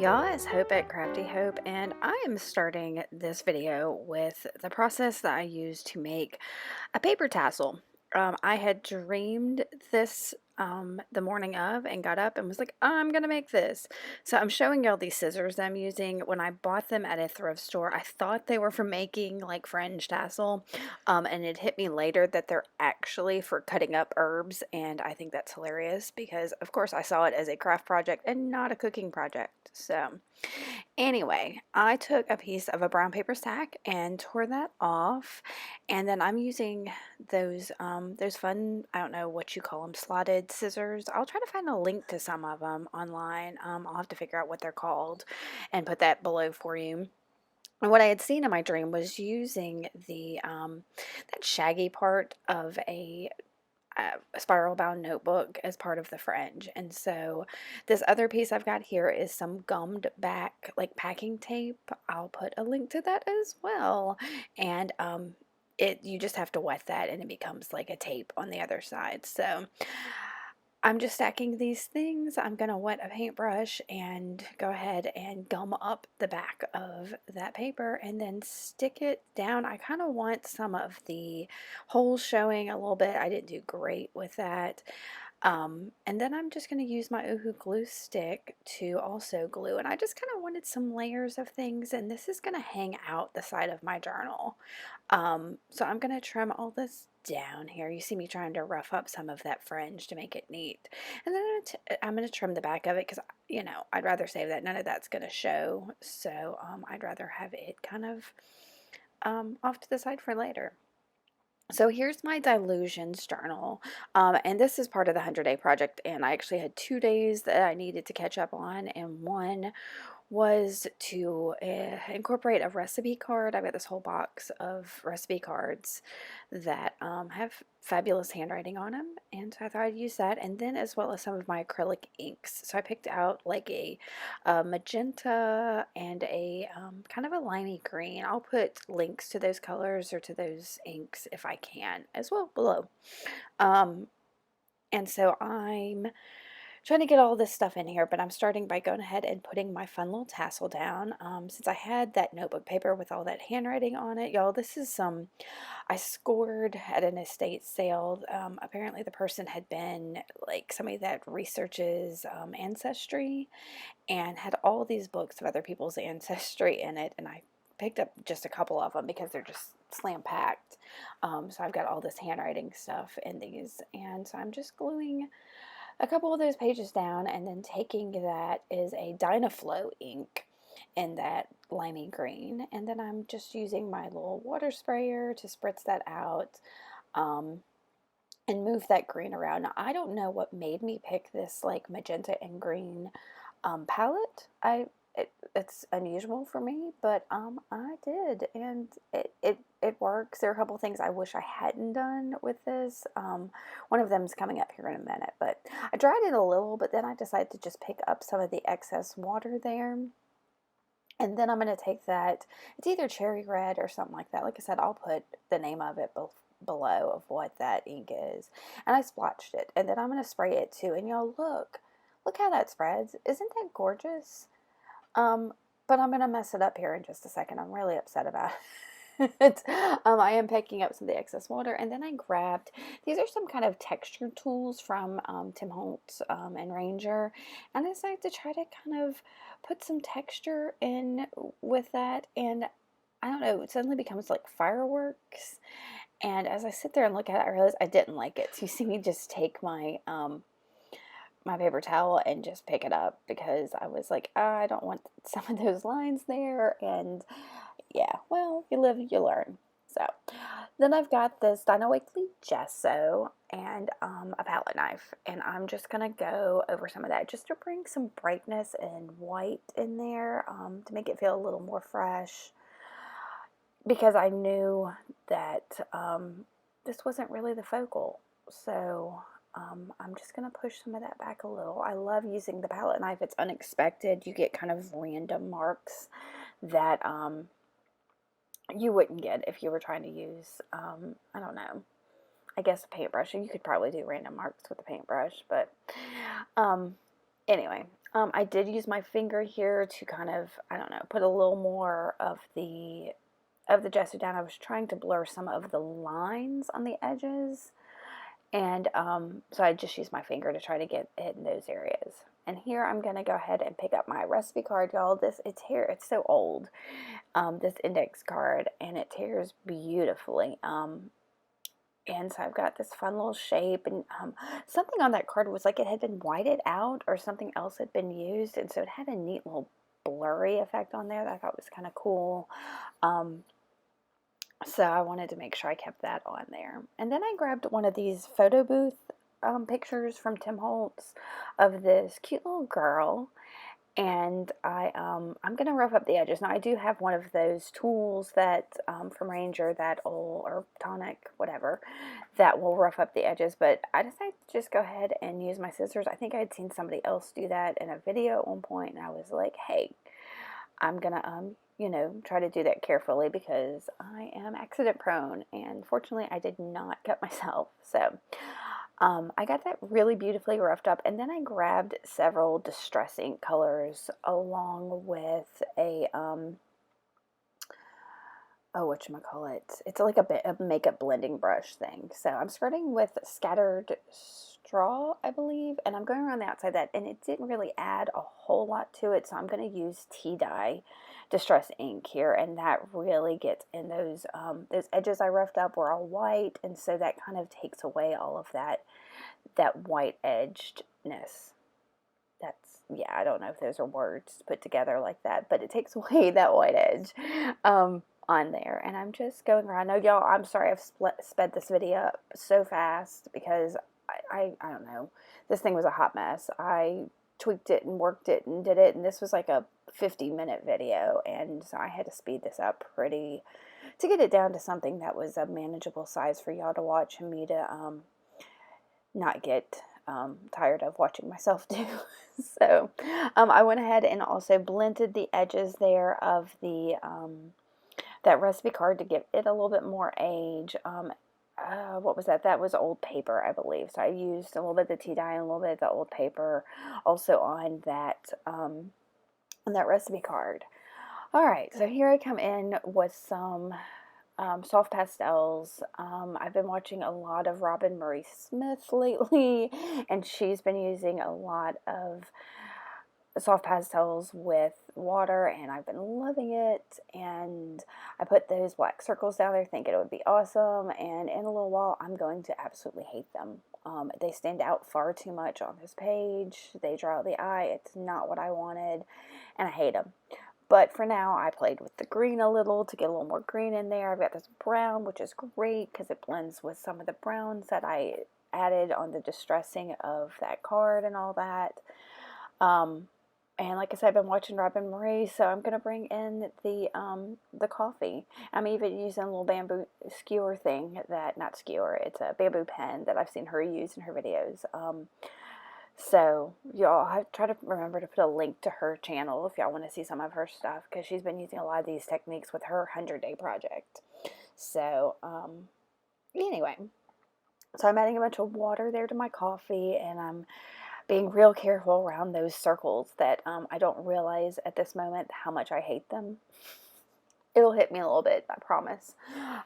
y'all, it's Hope at Crafty Hope, and I am starting this video with the process that I use to make a paper tassel. I had dreamed this the morning of and got up and was like, I'm gonna make this. So I'm showing y'all these scissors that I'm using. When I bought them at a thrift store, I thought they were for making like fringe tassel, and it hit me later that they're actually for cutting up herbs, and I think that's hilarious because, of course, I saw it as a craft project and not a cooking project. So anyway, I took a piece of a brown paper sack and tore that off, and then I'm using those fun, I don't know what you call them, slotted scissors. I'll try to find a link to some of them online. I'll have to figure out what they're called and put that below for you. And what I had seen in my dream was using the that shaggy part of a spiral bound notebook as part of the fringe. And so this other piece I've got here is some gummed back like packing tape. I'll put a link to that as well. And you just have to wet that and it becomes like a tape on the other side. So I'm just stacking these things. I'm going to wet a paintbrush and go ahead and gum up the back of that paper and then stick it down. I kind of want some of the holes showing a little bit. I didn't do great with that. And then I'm just going to use my Oohoo glue stick to also glue. And I just kind of wanted some layers of things. And this is going to hang out the side of my journal. So I'm going to trim all this down here. You see me trying to rough up some of that fringe to make it neat. And then I'm going to trim the back of it because, you know, I'd rather save that. None of that's going to show. So I'd rather have it kind of off to the side for later. So here's my dilutions journal, and this is part of the 100-day project, and I actually had 2 days that I needed to catch up on, and one was to incorporate a recipe card. I've got this whole box of recipe cards that have fabulous handwriting on them, and so I thought I'd use that, and then as well as some of my acrylic inks. So I picked out like a magenta and a kind of a limey green. I'll put links to those colors or to those inks if I can as well below. And so I'm trying to get all this stuff in here, but I'm starting by going ahead and putting my fun little tassel down. Since I had that notebook paper with all that handwriting on it, y'all, this is some I scored at an estate sale. Apparently the person had been like somebody that researches ancestry and had all these books of other people's ancestry in it, and I picked up just a couple of them because they're just slam packed. So I've got all this handwriting stuff in these, and so I'm just gluing a couple of those pages down, and then taking that is a Dynaflow ink in that limey green, and then I'm just using my little water sprayer to spritz that out and move that green around. Now, I don't know what made me pick this like magenta and green palette. It's unusual for me, but I did, and it works. There are a couple things I wish I hadn't done with this. One of them is coming up here in a minute, but I dried it a little, but then I decided to just pick up some of the excess water there. And then I'm going to take that, it's either cherry red or something like that. Like I said, I'll put the name of it below of what that ink is. And I splotched it, and then I'm going to spray it too. And y'all, look how that spreads. Isn't that gorgeous? But I'm going to mess it up here in just a second. I'm really upset about it. I am picking up some of the excess water, and then I grabbed, these are some kind of texture tools from Tim Holtz and Ranger, and I decided to try to kind of put some texture in with that, and I don't know, it suddenly becomes like fireworks, and as I sit there and look at it, I realize I didn't like it. So you see me just take my my paper towel and just pick it up because I was like, I don't want some of those lines there. And yeah, well, you live, you learn. So then I've got this Dino Wakley gesso and a palette knife, and I'm just gonna go over some of that just to bring some brightness and white in there to make it feel a little more fresh, because I knew that this wasn't really the focal. So I'm just going to push some of that back a little. I love using the palette knife. It's unexpected. You get kind of random marks that you wouldn't get if you were trying to use, I don't know, I guess a paintbrush. You could probably do random marks with a paintbrush, but Anyway, I did use my finger here to kind of, I don't know, put a little more of the gesso down. I was trying to blur some of the lines on the edges, and so I just used my finger to try to get it in those areas. And here I'm gonna go ahead and pick up my recipe card, y'all. It's here. It's so old. This index card, and it tears beautifully. And so I've got this fun little shape, and something on that card was like it had been whited out or something else had been used, and so it had a neat little blurry effect on there that I thought was kind of cool. Um, so I wanted to make sure I kept that on there. And then I grabbed one of these photo booth pictures from Tim Holtz of this cute little girl, and I'm gonna rough up the edges. Now I do have one of those tools that from Ranger that will, or Tonic, whatever, that will rough up the edges. But I decided to just go ahead and use my scissors. I think I had seen somebody else do that in a video at one point, and I was like, hey, I'm gonna you know, try to do that carefully because I am accident prone, and fortunately I did not cut myself. So I got that really beautifully roughed up, and then I grabbed several distress ink colors along with a, oh, whatchamacallit, it's like a bit of makeup blending brush thing. So I'm starting with Scattered Straw, I believe, and I'm going around the outside of that, and it didn't really add a whole lot to it, so I'm going to use tea dye distress ink here, and that really gets in those edges I roughed up were all white, and so that kind of takes away all of that white edgedness. That's, yeah, I don't know if those are words put together like that, but it takes away that white edge on there. And I'm just going around. No, y'all, I'm sorry I've sped this video up so fast because I don't know. This thing was a hot mess. I tweaked it and worked it and did it, and this was like a 50-minute video, and so I had to speed this up pretty to get it down to something that was a manageable size for y'all to watch and me to not get tired of watching myself do. So I went ahead and also blended the edges there of the that recipe card to give it a little bit more age. What was that? That was old paper, I believe. So I used a little bit of the tea dye and a little bit of the old paper also on that recipe card. All right, so here I come in with some soft pastels. I've been watching a lot of Robin Marie Smith lately, and she's been using a lot of soft pastels with water, and I've been loving it. And I put those black circles down there thinking it would be awesome, and in a little while I'm going to absolutely hate them. They stand out far too much on this page. They draw out the eye. It's not what I wanted, and I hate them. But for now, I played with the green a little to get a little more green in there. I've got this brown, which is great because it blends with some of the browns that I added on the distressing of that card and all that. And like I said, I've been watching Robin Marie, so I'm going to bring in the coffee. I'm even using a little bamboo skewer thing that, not skewer, it's a bamboo pen that I've seen her use in her videos. So y'all, I try to remember to put a link to her channel if y'all want to see some of her stuff, because she's been using a lot of these techniques with her 100-day project. So anyway, so I'm adding a bunch of water there to my coffee, and I'm being real careful around those circles that I don't realize at this moment how much I hate them. It'll hit me a little bit, I promise.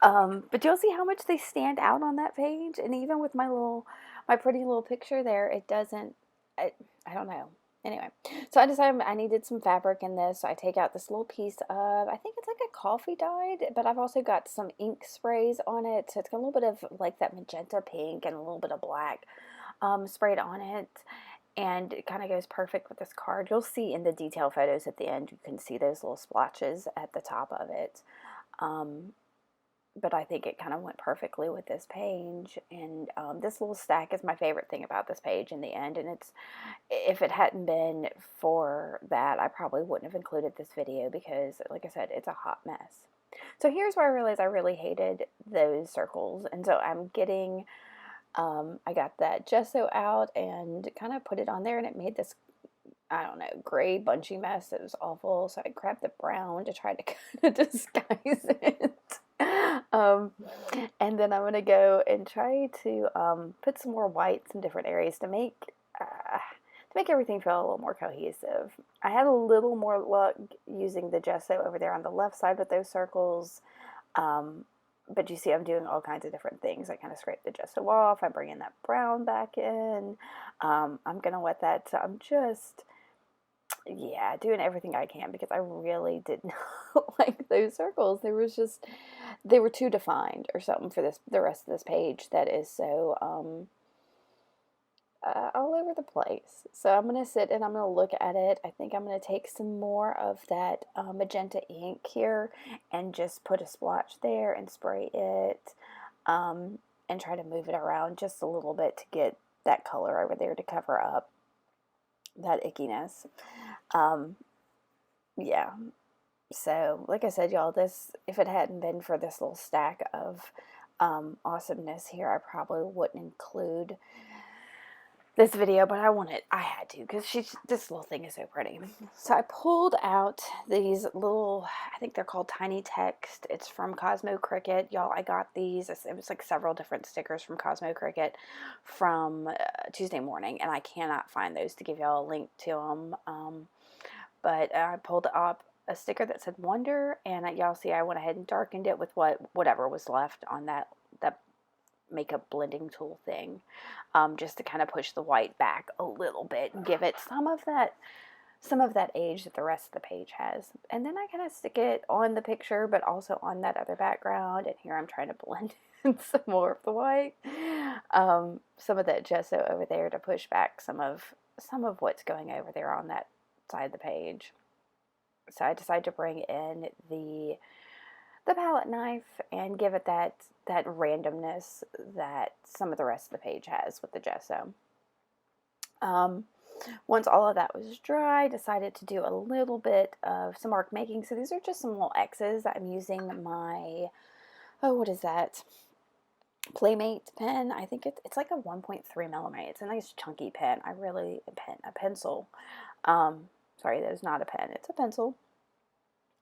But you'll see how much they stand out on that page, and even with my pretty little picture there, it doesn't, I don't know. Anyway, so I decided I needed some fabric in this, so I take out this little piece of, I think it's like a coffee dyed, but I've also got some ink sprays on it, so it's got a little bit of like that magenta pink and a little bit of black sprayed on it. And it kind of goes perfect with this card. You'll see in the detail photos at the end, you can see those little splotches at the top of it. But I think it kind of went perfectly with this page. And this little stack is my favorite thing about this page in the end. And if it hadn't been for that, I probably wouldn't have included this video because, like I said, it's a hot mess. So here's where I realized I really hated those circles. And so I'm getting... I got that gesso out and kind of put it on there, and it made this, I don't know, gray bunchy mess. It was awful. So I grabbed the brown to try to kind of disguise it. And then I'm going to go and try to put some more whites in different areas to make make everything feel a little more cohesive. I had a little more luck using the gesso over there on the left side with those circles. Um, but you see I'm doing all kinds of different things. I kind of scrape the gesso off. I bring in that brown back in. I'm going to let that, I'm just, yeah, doing everything I can because I really did not like those circles. They were too defined or something for the rest of this page that is so, all over the place. So I'm going to sit and I'm going to look at it. I think I'm going to take some more of that magenta ink here and just put a splotch there and spray it and try to move it around just a little bit to get that color over there to cover up that ickiness. Yeah. So, like I said, y'all, this, if it hadn't been for this little stack of awesomeness here, I probably wouldn't include this video, but I had to, because this little thing is so pretty. So I pulled out these little, I think they're called Tiny Text. It's from Cosmo Cricket. Y'all, I got these, it was like several different stickers from Cosmo Cricket from Tuesday morning, and I cannot find those to give y'all a link to them. But I pulled up a sticker that said Wonder, and y'all see I went ahead and darkened it with whatever was left on that makeup blending tool thing, just to kind of push the white back a little bit and give it some of that age that the rest of the page has. And then I kind of stick it on the picture, but also on that other background. And here I'm trying to blend in some more of the white, some of that gesso over there to push back some of what's going over there on that side of the page. So I decided to bring in the palette knife and give it that randomness that some of the rest of the page has with the gesso. Once all of that was dry, I decided to do a little bit of some mark making. So these are just some little X's that I'm using my, what is that? Playmate pen. I think it's like a 1.3 millimeter. It's a nice chunky pen. A pencil. Sorry, that is not a pen. It's a pencil.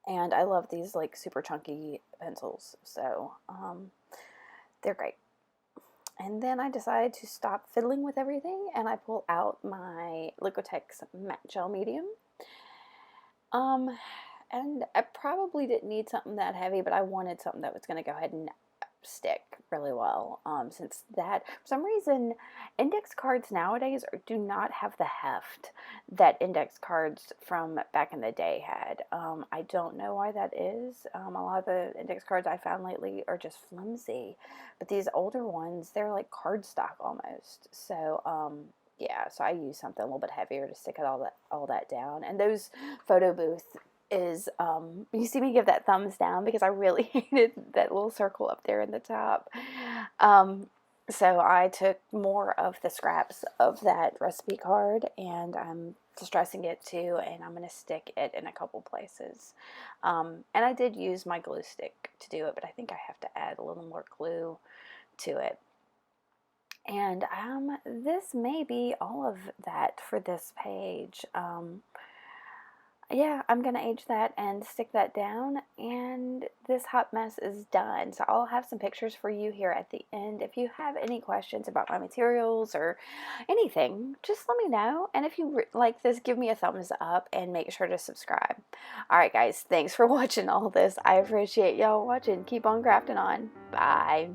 And I love these like super chunky pencils, so they're great. And then I decided to stop fiddling with everything, and I pull out my Liquitex matte gel medium. And I probably didn't need something that heavy, but I wanted something that was going to go ahead and stick really well, since that, for some reason, index cards nowadays do not have the heft that index cards from back in the day had. I don't know why that is. A lot of the index cards I found lately are just flimsy, but these older ones, they're like cardstock almost. So yeah, so I use something a little bit heavier to stick all that down. And those photo booth is, you see me give that thumbs down because I really hated that little circle up there in the top. So I took more of the scraps of that recipe card, and I'm distressing it too, and I'm going to stick it in a couple places. And I did use my glue stick to do it, but I think I have to add a little more glue to it. And this may be all of that for this page. Yeah, I'm going to age that and stick that down, and this hot mess is done. So I'll have some pictures for you here at the end. If you have any questions about my materials or anything, just let me know. And if you like this, give me a thumbs up and make sure to subscribe. Alright guys, thanks for watching all this. I appreciate y'all watching. Keep on crafting on. Bye.